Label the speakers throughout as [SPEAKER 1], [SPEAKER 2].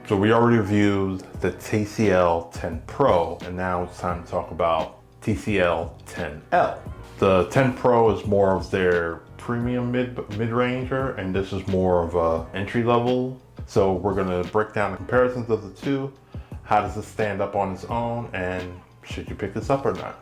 [SPEAKER 1] So we already reviewed the TCL 10 Pro, and now it's time to talk about TCL 10L. The 10 Pro is more of their premium mid-ranger, and this is more of a entry level. So we're gonna break down the comparisons of the two. How does this stand up on its own, and should you pick this up or not?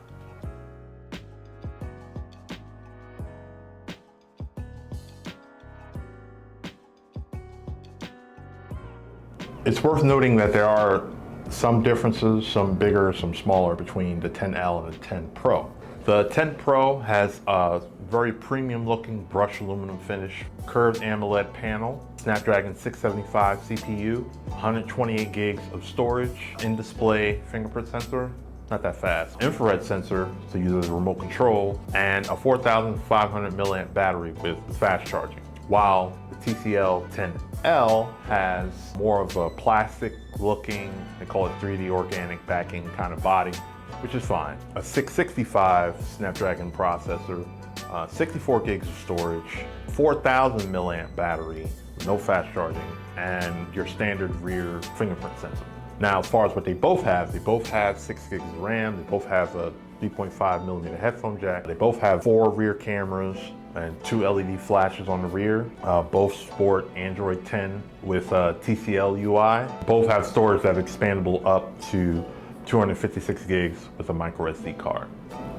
[SPEAKER 1] It's worth noting that there are some differences, some bigger, some smaller, between the 10L and the 10 Pro. The 10 Pro has a very premium looking brushed aluminum finish, curved AMOLED panel, Snapdragon 675 CPU, 128 gigs of storage, in-display fingerprint sensor, not that fast, infrared sensor to use as a remote control, and a 4,500 milliamp battery with fast charging. While the TCL 10L has more of a plastic looking, they call it 3D organic backing kind of body, which is fine. A 665 Snapdragon processor, 64 gigs of storage, 4,000 milliamp battery, no fast charging, and your standard rear fingerprint sensor. Now, as far as what they both have 6 gigs of RAM, they both have a 3.5 millimeter headphone jack, they both have 4 rear cameras and 2 LED flashes on the rear. Both sport Android 10 with TCL UI. Both have storage that's expandable up to 256 gigs with a micro SD card.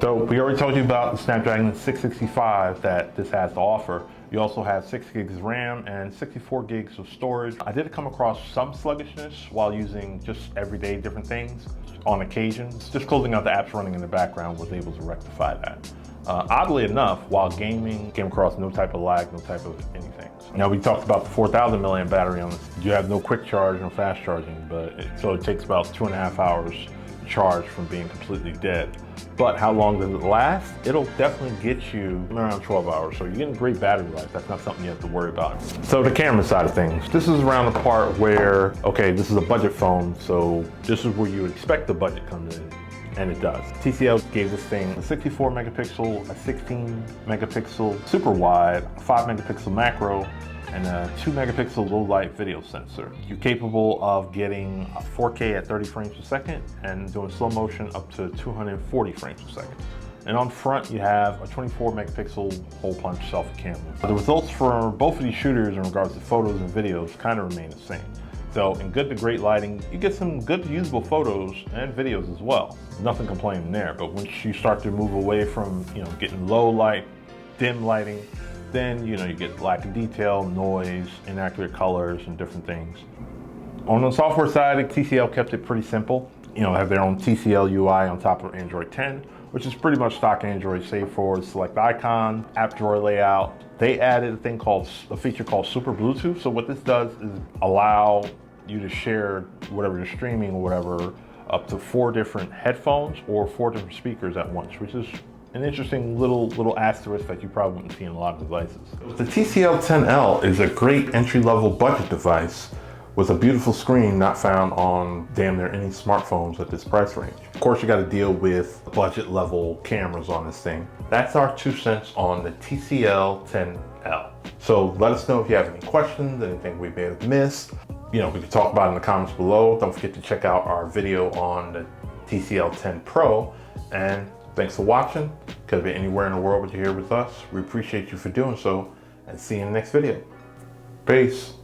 [SPEAKER 1] So we already told you about the Snapdragon 665 that this has to offer. You also have 6 gigs of RAM and 64 gigs of storage. I did come across some sluggishness while using just everyday different things on occasions. Just closing out the apps running in the background was able to rectify that. Oddly enough, while gaming, came across no type of lag, no type of anything. Now, we talked about the 4,000 milliamp battery on this. You have no quick charge, no fast charging, so it takes about 2.5 hours to charge from being completely dead. But how long does it last? It'll definitely get you around 12 hours. So you're getting great battery life. That's not something you have to worry about. So the camera side of things. This is around the part where, okay, this is a budget phone, so this is where you would expect the budget comes in. And it does. TCL gave this thing a 64 megapixel, a 16 megapixel super wide, a 5 megapixel macro, and a 2 megapixel low light video sensor. You're capable of getting 4K at 30 frames per second and doing slow motion up to 240 frames per second. And on front, you have a 24 megapixel hole punch selfie camera. The results for both of these shooters in regards to photos and videos kind of remain the same. So in good to great lighting, you get some good usable photos and videos as well. Nothing complaining there, but once you start to move away from, getting low light, dim lighting, then, you get lack of detail, noise, inaccurate colors, and different things. On the software side, TCL kept it pretty simple. Have their own TCL UI on top of Android 10, which is pretty much stock Android, save for select icon, app drawer layout. They added a feature called Super Bluetooth. So what this does is allow you to share whatever you're streaming or whatever up to 4 different headphones or 4 different speakers at once, which is an interesting little asterisk that you probably wouldn't see in a lot of devices. The TCL 10L is a great entry-level budget device with a beautiful screen not found on damn near any smartphones at this price range. Of course, you got to deal with budget level cameras on this thing. That's our 2 cents on the TCL 10L. So let us know if you have any questions, anything we may have missed. We can talk about it in the comments below. Don't forget to check out our video on the TCL 10 Pro. And thanks for watching. Could be anywhere in the world, but you're here with us. We appreciate you for doing so, and see you in the next video. Peace.